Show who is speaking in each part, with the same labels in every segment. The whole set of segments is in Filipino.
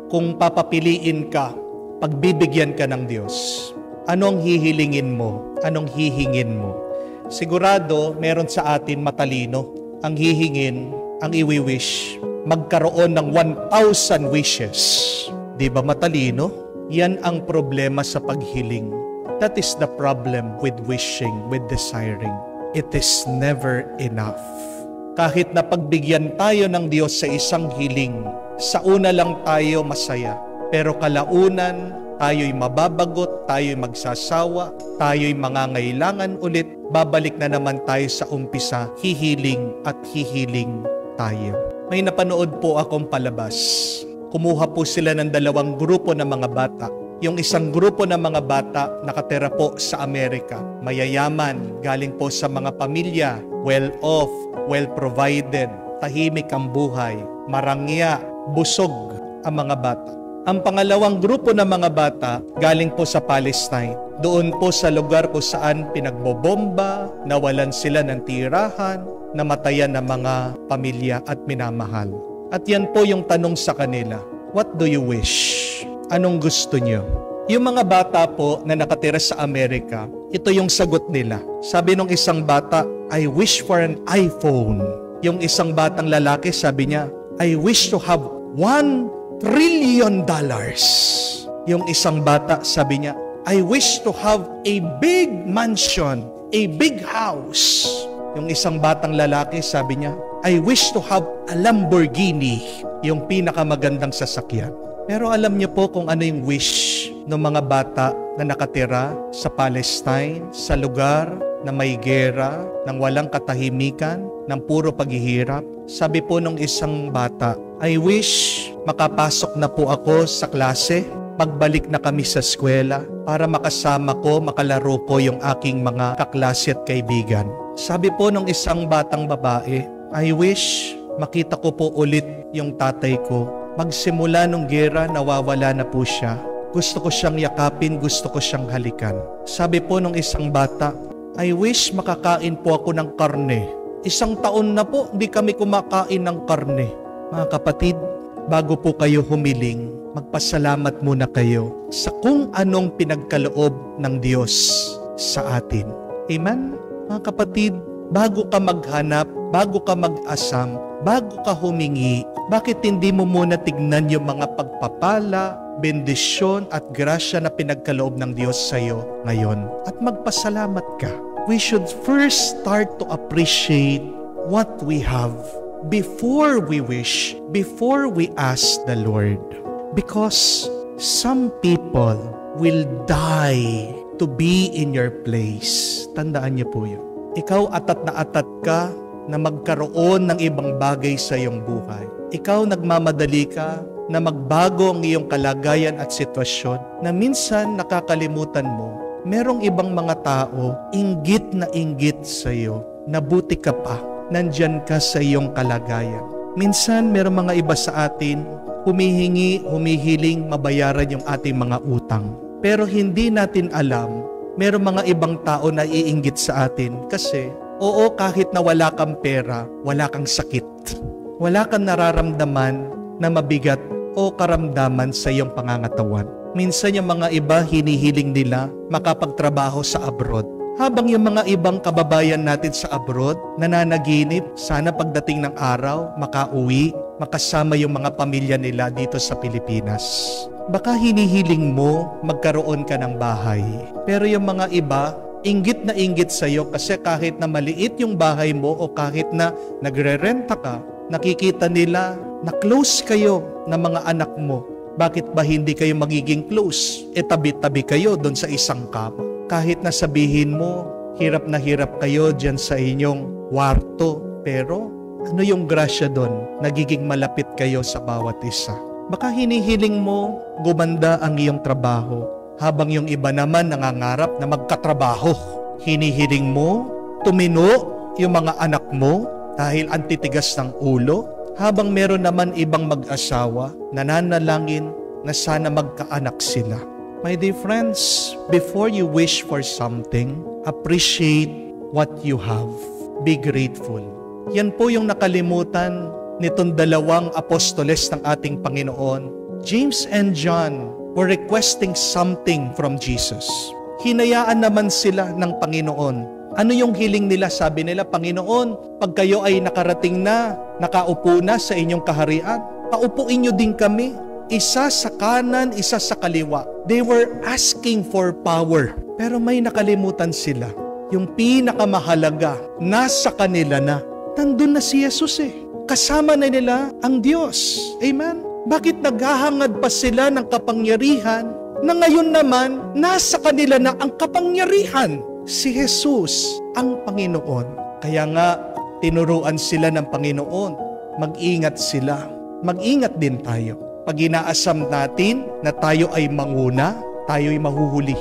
Speaker 1: Kung papapiliin ka, pagbibigyan ka ng Diyos, anong hihilingin mo? Anong hihingin mo? Sigurado, meron sa atin matalino. Ang hihingin, ang iwi-wish, magkaroon ng 1,000 wishes. Di ba matalino? Yan ang problema sa paghiling. That is the problem with wishing, with desiring. It is never enough. Kahit na pagbigyan tayo ng Diyos sa isang hiling, sa una lang tayo masaya. Pero kalaunan, tayo'y mababagot, tayo'y magsasawa, tayo'y mangangailangan ulit, babalik na naman tayo sa umpisa, hihiling at hihiling tayo. May napanood po akong palabas. Kumuha po sila ng 2 grupo ng mga bata. Yung isang grupo ng mga bata nakatira po sa Amerika. Mayayaman, galing po sa mga pamilya, well-off, well-provided, tahimik ang buhay, marangya, busog ang mga bata. Ang pangalawang grupo ng mga bata galing po sa Palestine. Doon po sa lugar kung saan pinagbobomba, nawalan sila ng tirahan, namatayan ng mga pamilya at minamahal. At yan po yung tanong sa kanila, what do you wish? Anong gusto nyo? Yung mga bata po na nakatira sa Amerika, ito yung sagot nila. Sabi nung isang bata, I wish for an iPhone. Yung isang batang lalaki, sabi niya, I wish to have $1 trillion. Yung isang bata, sabi niya, I wish to have a big mansion, a big house. Yung isang batang lalaki, sabi niya, I wish to have a Lamborghini, yung pinakamagandang sasakyan. Pero alam niyo po kung ano yung wish ng mga bata na nakatira sa Palestine, sa lugar na may gera, ng walang katahimikan, ng puro paghihirap. Sabi po nung isang bata, I wish makapasok na po ako sa klase, pagbalik na kami sa eskwela para makasama ko, makalaro ko yung aking mga kaklase at kaibigan. Sabi po nung isang batang babae, I wish makita ko po ulit yung tatay ko. Magsimula nung gera, nawawala na po siya. Gusto ko siyang yakapin, gusto ko siyang halikan. Sabi po nung isang bata, I wish makakain po ako ng karne. 1 taon na po, hindi kami kumakain ng karne. Mga kapatid, bago po kayo humiling, magpasalamat muna kayo sa kung anong pinagkaloob ng Diyos sa atin. Amen? Mga kapatid, bago ka maghanap, bago ka mag-asam, bago ka humingi, bakit hindi mo muna tignan yung mga pagpapala, bendisyon at grasya na pinagkaloob ng Diyos sa iyo ngayon at magpasalamat ka? We should first start to appreciate what we have before we wish, before we ask the Lord. Because some people will die to be in your place. Tandaan niyo po yun. Ikaw atat na atat ka na magkaroon ng ibang bagay sa iyong buhay. Ikaw nagmamadali ka na magbago ang iyong kalagayan at sitwasyon na minsan nakakalimutan mo, merong ibang mga tao inggit na inggit sa iyo na buti ka pa, nandyan ka sa iyong kalagayan. Minsan merong mga iba sa atin humihingi, humihiling mabayaran yung ating mga utang. Pero hindi natin alam, merong mga ibang tao na iinggit sa atin kasi oo, kahit na wala kang pera, wala kang sakit. Wala kang nararamdaman na mabigat o karamdaman sa iyong pangangatawan. Minsan yung mga iba, hinihiling nila makapagtrabaho sa abroad. Habang yung mga ibang kababayan natin sa abroad, nananaginip, sana pagdating ng araw, makauwi, makasama yung mga pamilya nila dito sa Pilipinas. Baka hinihiling mo magkaroon ka ng bahay. Pero yung mga iba, inggit na inggit sa iyo kasi kahit na maliit yung bahay mo o kahit na nagre-renta ka, nakikita nila na close kayo ng mga anak mo. Bakit ba hindi kayo magiging close? E tabi-tabi kayo doon sa isang kama. Kahit na sabihin mo, hirap na hirap kayo dyan sa inyong kwarto. Pero ano yung grasya doon? Nagiging malapit kayo sa bawat isa. Baka hinihiling mo, gumanda ang iyong trabaho. Habang yung iba naman nangangarap na magkatrabaho. Hinihiling mo, tumino yung mga anak mo dahil antitigas ng ulo. Habang meron naman ibang mag-asawa, nananalangin na sana magkaanak sila. My dear friends, before you wish for something, appreciate what you have. Be grateful. Yan po yung nakalimutan nitong 2 apostoles ng ating Panginoon James and John were requesting something from Jesus. Hinayaan naman sila ng Panginoon. Ano yung hiling nila? Sabi nila, Panginoon, pag kayo ay nakarating na, nakaupo na sa inyong kaharian, paupuin nyo din kami. Isa sa kanan, isa sa kaliwa. They were asking for power. Pero may nakalimutan sila. Yung pinakamahalaga, nasa kanila na. Nandun na si Jesus Kasama na nila ang Diyos. Amen? Bakit naghahangad pa sila ng kapangyarihan na ngayon naman, nasa kanila na ang kapangyarihan? Si Jesus ang Panginoon. Kaya nga, tinuruan sila ng Panginoon. Mag-ingat sila. Mag-ingat din tayo. Pag inaasam natin na tayo ay manguna, tayo ay mahuhuli.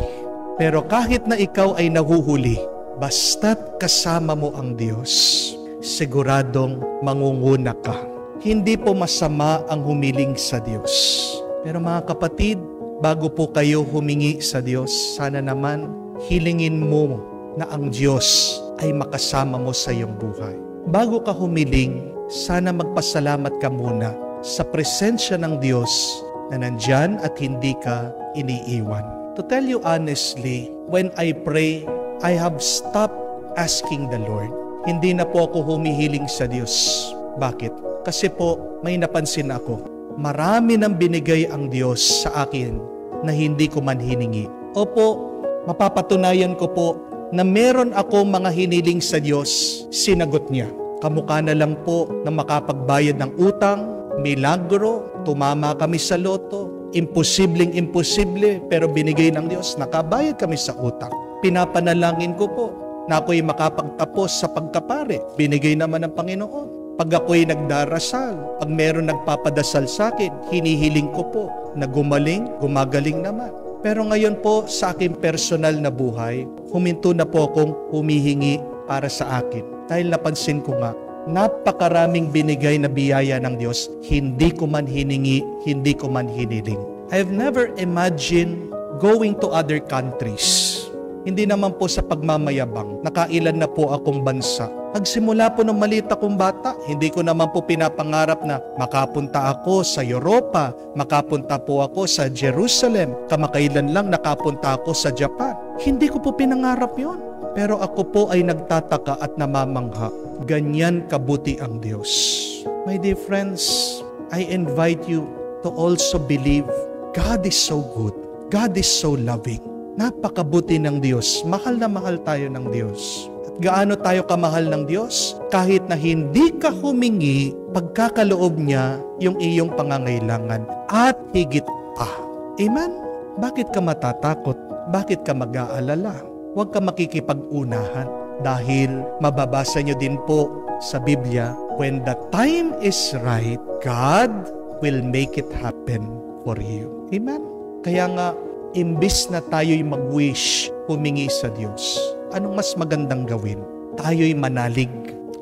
Speaker 1: Pero kahit na ikaw ay nahuhuli, basta't kasama mo ang Diyos, siguradong mangunguna ka. Hindi po masama ang humiling sa Diyos. Pero mga kapatid, bago po kayo humingi sa Diyos, sana naman hilingin mo na ang Diyos ay makasama mo sa iyong buhay. Bago ka humiling, sana magpasalamat ka muna sa presensya ng Diyos na nandyan at hindi ka iniiwan. To tell you honestly, when I pray, I have stopped asking the Lord. Hindi na po ako humihiling sa Diyos. Bakit? Kasi po, may napansin ako. Marami nang binigay ang Diyos sa akin na hindi ko man hiningi. Opo, mapapatunayan ko po na meron ako mga hiniling sa Diyos, sinagot niya. Kamukha na lang po na makapagbayad ng utang, milagro, tumama kami sa loto, imposible, pero binigay ng Diyos, nakabayad kami sa utang. Pinapanalangin ko po na ako'y makapagtapos sa pagkapare, binigay naman ng Panginoon. Pag ako'y nagdarasal, pag meron nagpapadasal sa akin, hinihiling ko po na gumagaling naman. Pero ngayon po sa aking personal na buhay, huminto na po akong humihingi para sa akin. Dahil napansin ko nga, napakaraming binigay na biyaya ng Diyos, hindi ko man hiningi, hindi ko man hiniling. I've never imagined going to other countries. Hindi naman po sa pagmamayabang, nakailan na po akong bansa. Pagsimula po ng maliit akong bata, hindi ko naman po pinapangarap na makapunta ako sa Europa, makapunta po ako sa Jerusalem, kamakailan lang nakapunta ako sa Japan. Hindi ko po pinangarap yon. Pero ako po ay nagtataka at namamangha. Ganyan kabuti ang Diyos. My dear friends, I invite you to also believe God is so good. God is so loving. Napakabuti ng Diyos. Mahal na mahal tayo ng Diyos. At gaano tayo kamahal ng Diyos? Kahit na hindi ka humingi, pagkakaloob niya yung iyong pangangailangan at higit pa. Amen? Bakit ka matatakot? Bakit ka mag-aalala? Huwag ka makikipag-unahan dahil mababasa nyo din po sa Biblia, when the time is right, God will make it happen for you. Amen? Kaya nga, imbis na tayo'y mag-wish, humingi sa Diyos, anong mas magandang gawin? Tayo'y manalig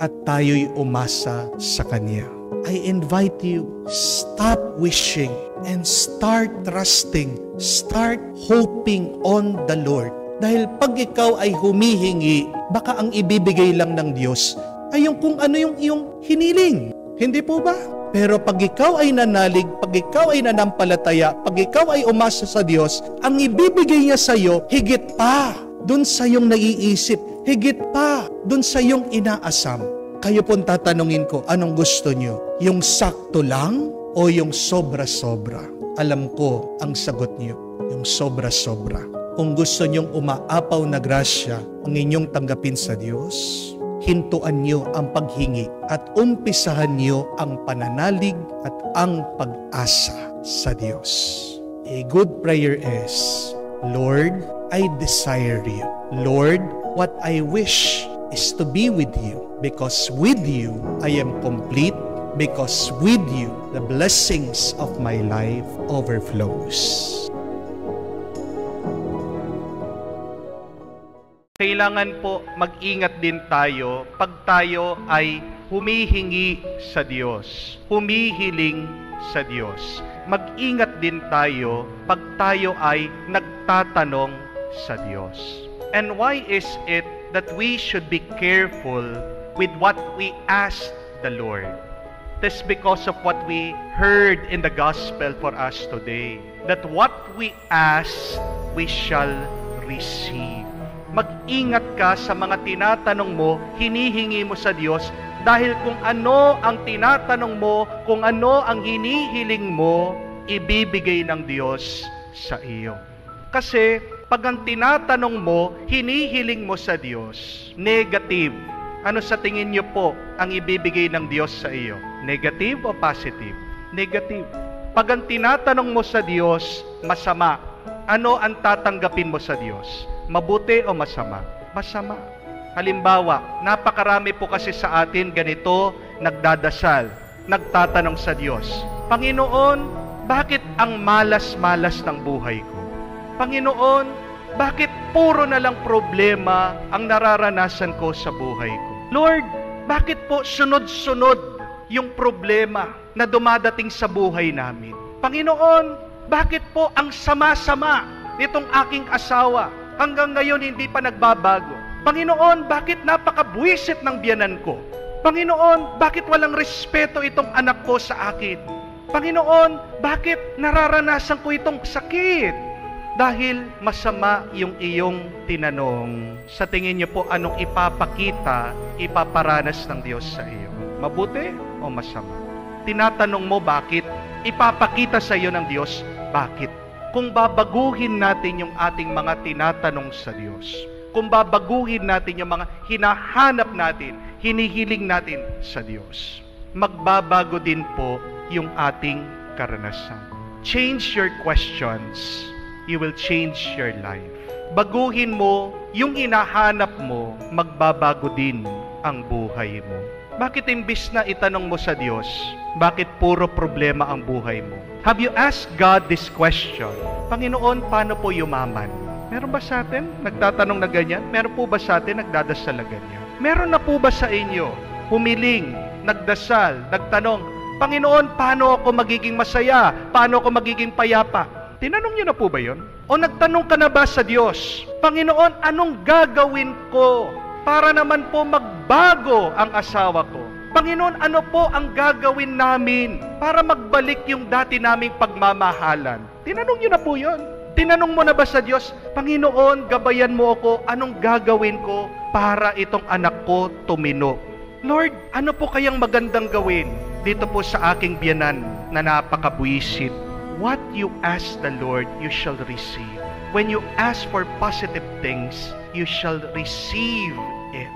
Speaker 1: at tayo'y umasa sa Kanya. I invite you, stop wishing and start trusting, start hoping on the Lord. Dahil pag ikaw ay humihingi, baka ang ibibigay lang ng Diyos ay yung kung ano yung iyong hiniling. Hindi po ba? Pero pag ikaw ay nanalig, pag ikaw ay nanampalataya, pag ikaw ay umasa sa Diyos, ang ibibigay niya sa iyo, higit pa dun sa iyong naiisip, higit pa dun sa iyong inaasam. Kayo pong tatanungin ko, anong gusto niyo? Yung sakto lang o yung sobra-sobra? Alam ko ang sagot niyo, yung sobra-sobra. Kung gusto niyong umaapaw na grasya ang inyong tanggapin sa Diyos, hintuan niyo ang paghingi at umpisahan niyo ang pananalig at ang pag-asa sa Diyos. A good prayer is, Lord, I desire you. Lord, what I wish is to be with you, because with you I am complete, because with you the blessings of my life overflows. Kailangan po mag-ingat din tayo pag tayo ay humihingi sa Diyos, humihiling sa Diyos. Mag-ingat din tayo pag tayo ay nagtatanong sa Diyos. And why is it that we should be careful with what we ask the Lord? It is because of what we heard in the gospel for us today, that what we ask, we shall receive. Mag-ingat ka sa mga tinatanong mo, hinihingi mo sa Diyos, dahil kung ano ang tinatanong mo, kung ano ang hinihiling mo, ibibigay ng Diyos sa iyo. Kasi pag ang tinatanong mo, hinihiling mo sa Diyos, negative. Ano sa tingin niyo po ang ibibigay ng Diyos sa iyo? Negative o positive? Negative. Pag ang tinatanong mo sa Diyos, masama, ano ang tatanggapin mo sa Diyos? Mabuti o masama? Masama. Halimbawa, napakarami po kasi sa atin ganito, nagdadasal, nagtatanong sa Diyos, Panginoon, bakit ang malas-malas ng buhay ko? Panginoon, bakit puro na lang problema ang nararanasan ko sa buhay ko? Lord, bakit po sunod-sunod yung problema na dumadating sa buhay namin? Panginoon, bakit po ang sama-sama nitong aking asawa? Hanggang ngayon hindi pa nagbabago. Panginoon, bakit napakabwisit ng biyanan ko? Panginoon, bakit walang respeto itong anak ko sa akin? Panginoon, bakit nararanasan ko itong sakit? Dahil masama yung iyong tinanong. Sa tingin niyo po, anong ipapakita, ipaparanas ng Diyos sa iyo? Mabuti o masama? Tinatanong mo bakit? Ipapakita sa iyo ng Diyos, bakit? Kung babaguhin natin yung ating mga tinatanong sa Diyos, kung babaguhin natin yung mga hinahanap natin, hinihiling natin sa Diyos, magbabago din po yung ating karanasan. Change your questions, you will change your life. Baguhin mo yung hinahanap mo, magbabago din ang buhay mo. Bakit imbis na itanong mo sa Diyos, bakit puro problema ang buhay mo? Have you asked God this question? Panginoon, paano po yumaman? Meron ba sa atin nagtatanong na ganyan? Meron po ba sa atin nagdadasal na ganyan? Meron na po ba sa inyo humiling, nagdasal, nagtanong, Panginoon, paano ako magiging masaya? Paano ako magiging payapa? Tinanong niyo na po ba yun? O nagtanong ka na ba sa Diyos, Panginoon, anong gagawin ko para naman po magbago ang asawa ko? Panginoon, ano po ang gagawin namin para magbalik yung dati naming pagmamahalan? Tinanong niyo na po yun. Tinanong mo na ba sa Diyos, Panginoon, gabayan mo ako, anong gagawin ko para itong anak ko tumino? Lord, ano po kayang magandang gawin dito po sa aking biyanan na napakabwisit? What you ask the Lord, you shall receive. When you ask for positive things, you shall receive it.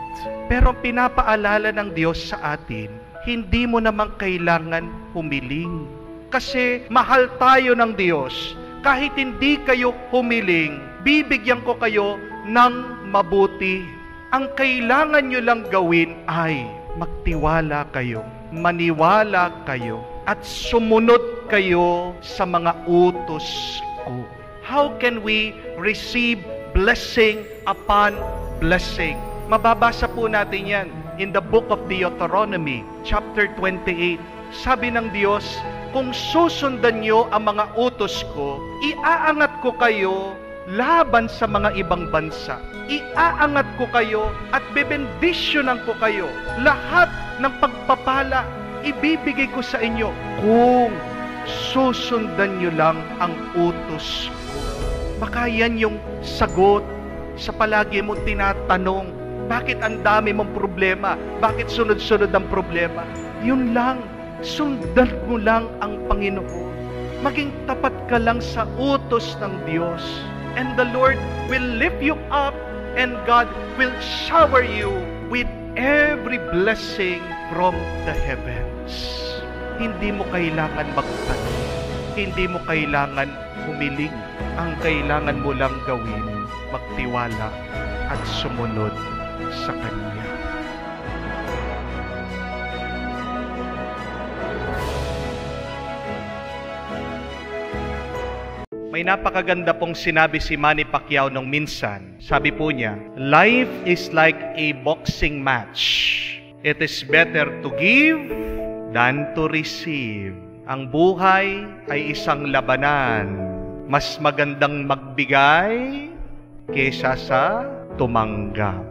Speaker 1: Pero pinapaalala ng Diyos sa atin, hindi mo naman kailangan humiling. Kasi mahal tayo ng Diyos. Kahit hindi kayo humiling, bibigyan ko kayo ng mabuti. Ang kailangan nyo lang gawin ay magtiwala kayo, maniwala kayo, at sumunod kayo sa mga utos ko. How can we receive blessing upon blessing? Mababasa po natin yan in the book of Deuteronomy, chapter 28. Sabi ng Diyos, kung susundan nyo ang mga utos ko, iaangat ko kayo laban sa mga ibang bansa. Iaangat ko kayo at bebendisyonan ko kayo. Lahat ng pagpapala, ibibigay ko sa inyo kung susundan nyo lang ang utos ko. Baka yan yung sagot sa palagi mong tinatanong, bakit ang dami mong problema? Bakit sunod-sunod ang problema? Yun lang, sundan mo lang ang Panginoon. Maging tapat ka lang sa utos ng Diyos. And the Lord will lift you up and God will shower you with every blessing from the heavens. Hindi mo kailangan magtanong. Hindi mo kailangan humiling. Ang kailangan mo lang gawin, magtiwala at sumunod sa Kanya. May napakaganda pong sinabi si Manny Pacquiao nung minsan. Sabi po niya, life is like a boxing match. It is better to give than to receive. Ang buhay ay isang labanan. Mas magandang magbigay kaysa sa tumanggap.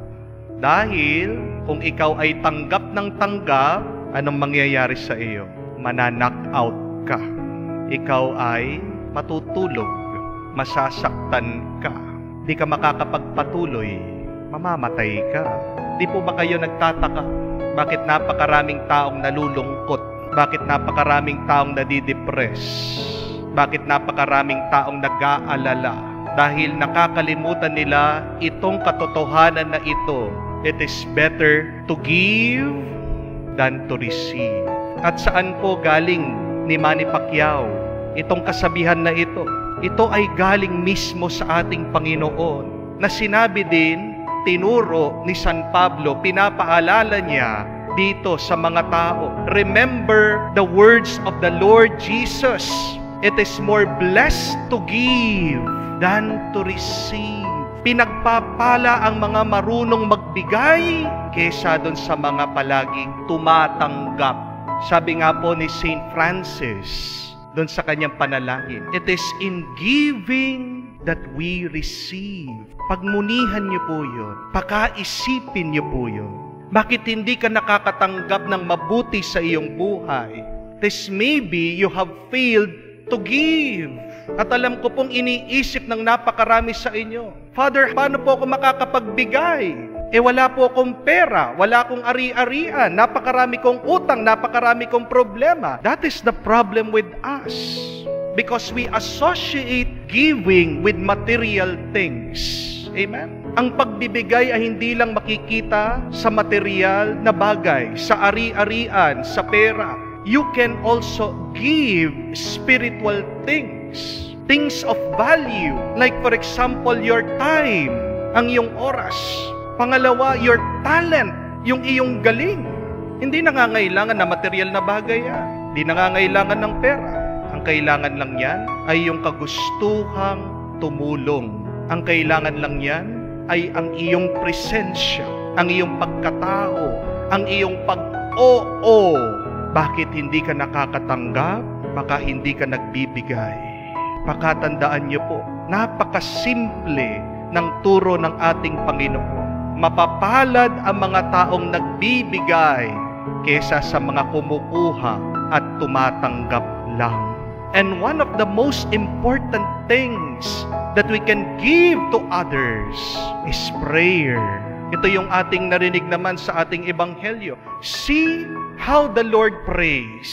Speaker 1: Dahil kung ikaw ay tanggap ng tanggap, anong mangyayari sa iyo? Manaknock out ka. Ikaw ay matutulog. Masasaktan ka. Di ka makakapagpatuloy. Mamamatay ka. Di po ba kayo nagtataka? Bakit napakaraming taong nalulungkot? Bakit napakaraming taong nadidepress? Bakit napakaraming taong nag-aalala? Dahil nakakalimutan nila itong katotohanan na ito. It is better to give than to receive. At saan po galing ni Manny Pacquiao itong kasabihan na ito? Ito ay galing mismo sa ating Panginoon na sinabi din, tinuro ni San Pablo, pinapaalala niya dito sa mga tao. Remember the words of the Lord Jesus. It is more blessed to give than to receive. Pinagpapala ang mga marunong magbigay kesa doon sa mga palaging tumatanggap. Sabi nga po ni Saint Francis doon sa kanyang panalangin, it is in giving that we receive. Pagmunihan niyo po yun. Pakaisipin niyo po yun. Bakit hindi ka nakakatanggap ng mabuti sa iyong buhay? This maybe you have failed to give. At alam ko pong iniisip ng napakarami sa inyo. Father, paano po ako makakapagbigay? Wala po akong pera, wala akong ari-arian, napakarami kong utang, napakarami kong problema. That is the problem with us. Because we associate giving with material things. Amen? Ang pagbibigay ay hindi lang makikita sa material na bagay, sa ari-arian, sa pera. You can also give spiritual things. Things of value. Like for example, your time, ang iyong oras. Pangalawa, your talent, yung iyong galing. Hindi nangangailangan na material na bagay yan. Hindi nangangailangan ng pera. Ang kailangan lang yan ay yung kagustuhang tumulong. Ang kailangan lang yan ay ang iyong presensya, ang iyong pagkatao, ang iyong pag-oo. Bakit hindi ka nakakatanggap? Baka hindi ka nagbibigay. Pakatandaan niyo po, napakasimple ng turo ng ating Panginoon. Mapapalad ang mga taong nagbibigay kesa sa mga kumukuha at tumatanggap lang. And one of the most important things that we can give to others is prayer. Ito yung ating narinig naman sa ating ebanghelyo. See how the Lord prays.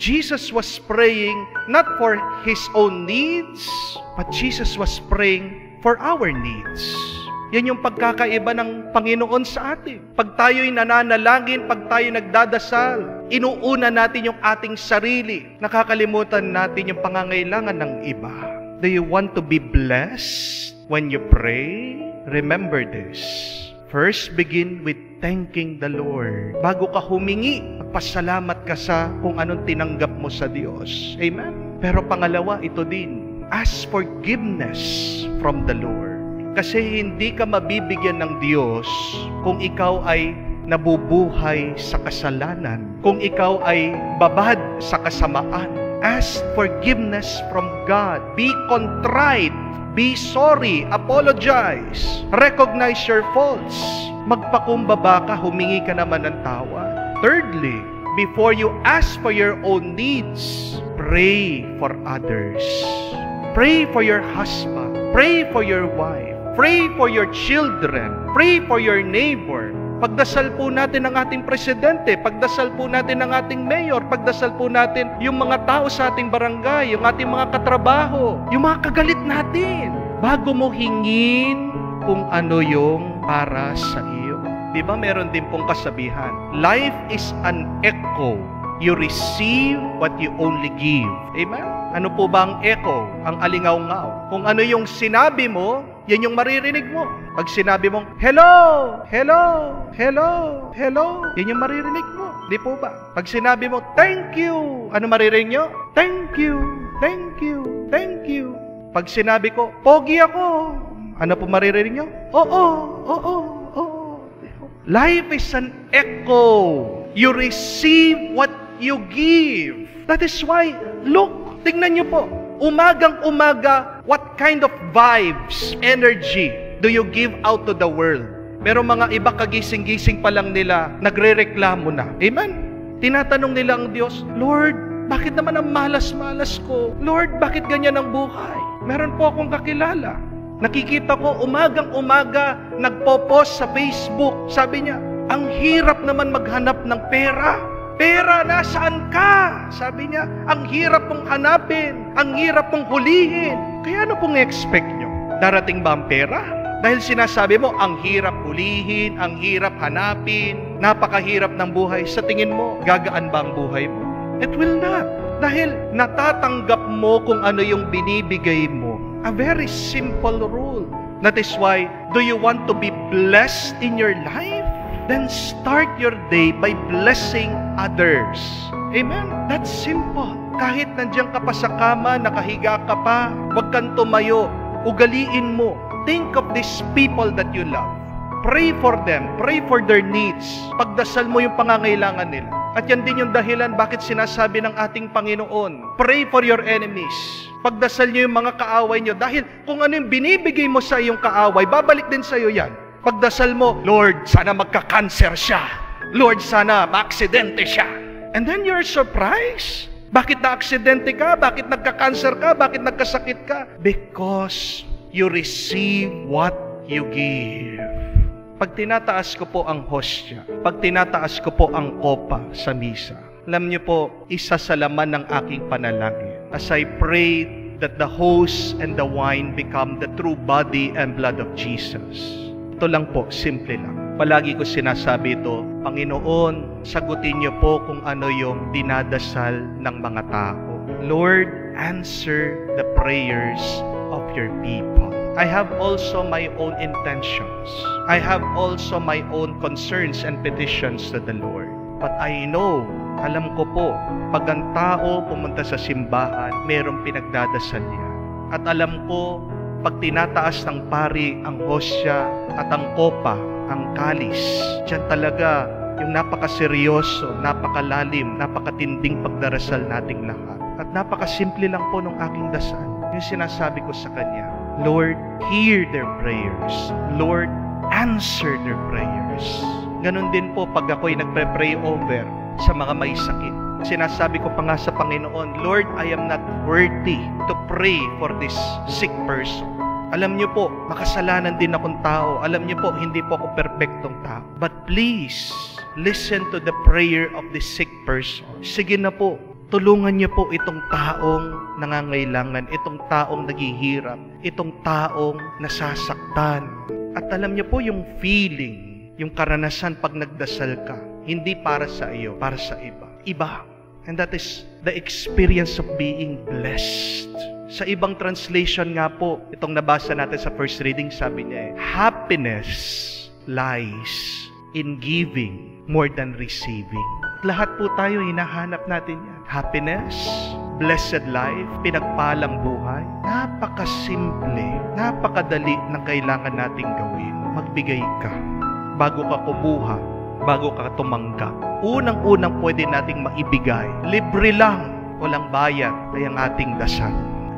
Speaker 1: Jesus was praying not for His own needs, but Jesus was praying for our needs. Yan yung pagkakaiba ng Panginoon sa atin. Pag tayo'y nananalangin, pag tayo nagdadasal, inuuna natin yung ating sarili. Nakakalimutan natin yung pangangailangan ng iba. Do you want to be blessed when you pray? Remember this. First, begin with thanking the Lord. Bago ka humingi, magpasalamat ka sa kung anong tinanggap mo sa Diyos. Amen? Pero pangalawa, ito din. Ask forgiveness from the Lord. Kasi hindi ka mabibigyan ng Diyos kung ikaw ay nabubuhay sa kasalanan. Kung ikaw ay babad sa kasamaan. Ask forgiveness from God. Be contrite. Be sorry, apologize, recognize your faults. Magpakumbaba ka, humingi ka naman ng tawad. Thirdly, before you ask for your own needs, pray for others. Pray for your husband. Pray for your wife. Pray for your children. Pray for your neighbor. Pagdasal po natin ang ating presidente, pagdasal po natin ang ating mayor, pagdasal po natin yung mga tao sa ating barangay, yung ating mga katrabaho, yung mga kagalit natin. Bago mo hingin kung ano yung para sa iyo. Di ba meron din pong kasabihan, life is an echo. You receive what you only give. Amen? Ano po ba ang echo? Ang alingaw-ngaw. Kung ano yung sinabi mo, yan yung maririnig mo. Pag sinabi mong, hello, hello, hello, hello, yan yung maririnig mo. Di po ba? Pag sinabi mo, thank you, ano maririnig nyo? Thank you, thank you, thank you. Pag sinabi ko, pogi ako, ano po maririnig nyo? Oo, oo, oo. Life is an echo. You receive what you give. That is why, look, tingnan nyo po, umagang-umaga, what kind of vibes, energy do you give out to the world? Pero mga iba kagising-gising pa lang nila, nagre-reklamo na. Amen? Tinatanong nila ang Diyos, Lord, bakit naman ang malas-malas ko? Lord, bakit ganyan ang buhay? Meron po akong kakilala. Nakikita ko umagang-umaga nagpo-post sa Facebook. Sabi niya, ang hirap naman maghanap ng pera. Pera, nasaan ka? Sabi niya, ang hirap mong hanapin. Ang hirap mong hulihin. Kaya ano pong expect nyo? Darating ba ang pera? Dahil sinasabi mo, ang hirap hulihin, ang hirap hanapin, napakahirap ng buhay. Sa tingin mo, gagaan ba ang buhay mo? It will not. Dahil natatanggap mo kung ano yung binibigay mo. A very simple rule. That is why, do you want to be blessed in your life? Then start your day by blessing others. Amen? That's simple. Kahit nandiyan ka pa sa kama, nakahiga ka pa, huwag kang tumayo. Ugaliin mo. Think of these people that you love. Pray for them. Pray for their needs. Pagdasal mo yung pangangailangan nila. At yan din yung dahilan bakit sinasabi ng ating Panginoon, pray for your enemies. Pagdasal nyo yung mga kaaway nyo. Dahil kung ano yung binibigay mo sa iyong kaaway, babalik din sa iyo yan. Pagdasal mo, Lord, sana magka-cancer siya. Lord, sana maaksidente siya. And then you're surprised. Bakit na-aksidente ka? Bakit nagka-cancer ka? Bakit nagkasakit ka? Because you receive what you give. Pag tinataas ko po ang hostya, pag tinataas ko po ang kopa sa misa, alam niyo po, isa sa laman ng aking panalangin. As I pray that the host and the wine become the true body and blood of Jesus. Ito lang po, simple lang. Palagi ko sinasabi ito, Panginoon, sagutin niyo po kung ano yung dinadasal ng mga tao. Lord, answer the prayers of your people. I have also my own intentions. I have also my own concerns and petitions to the Lord. But I know, alam ko po, pag ang tao pumunta sa simbahan, mayroong pinagdadasal niya. At alam ko, pag tinataas ng pari ang hostya at ang kopa, ang kalis, diyan talaga yung napakaseryoso, napakalalim, napakatinding pagdarasal nating lahat. At napakasimple lang po ng aking dasal. Yung sinasabi ko sa Kanya, Lord, hear their prayers. Lord, answer their prayers. Ganon din po pag ako'y nagpe-pray over sa mga may sakit. Sinasabi ko pa nga sa Panginoon, Lord, I am not worthy to pray for this sick person. Alam niyo po, makasalanan din akong tao. Alam niyo po, hindi po ako perpektong tao. But please, listen to the prayer of this sick person. Sige na po, tulungan niyo po itong taong nangangailangan, itong taong naghihirap, itong taong nasasaktan. At alam niyo po yung feeling, yung karanasan pag nagdasal ka, hindi para sa iyo, para sa iba. Iba. And that is the experience of being blessed. Sa ibang translation nga po, itong nabasa natin sa first reading, sabi niya, happiness lies in giving more than receiving. Lahat po tayo, hinahanap natin yan. Happiness, blessed life, pinagpalang buhay. Napakasimple, napakadali ng kailangan nating gawin. Magbigay ka. Bago ka kumuha, bago ka tumanggap. Unang-unang pwede nating maibigay. Libre lang, walang bayad, ay ang ating dasal,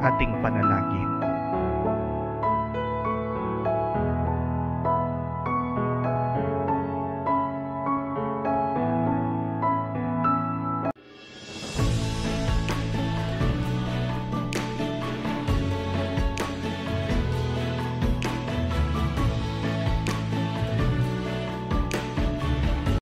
Speaker 1: ating panalangin.